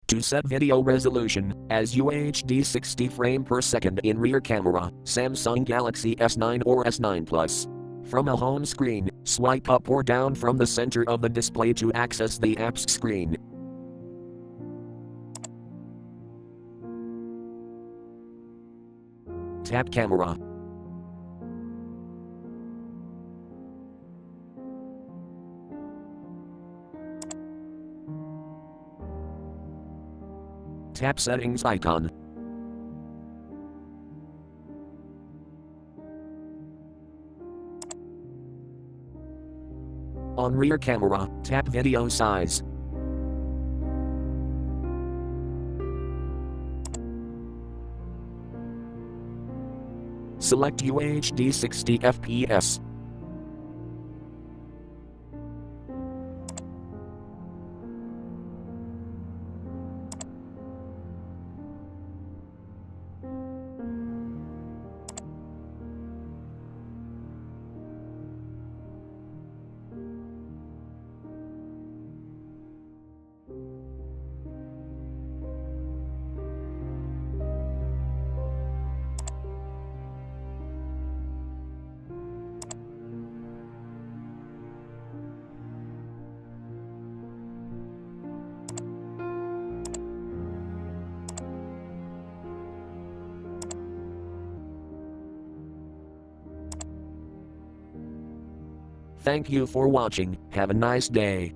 To set video resolution as UHD 60 frame per second in rear camera, Samsung Galaxy S9 or S9 Plus. From a home screen, swipe up or down from the center of the display to access the app's screen. Tap camera. Tap settings icon. On rear camera, tap video size. Select UHD 60 fps. Thank you for watching. Have a nice day.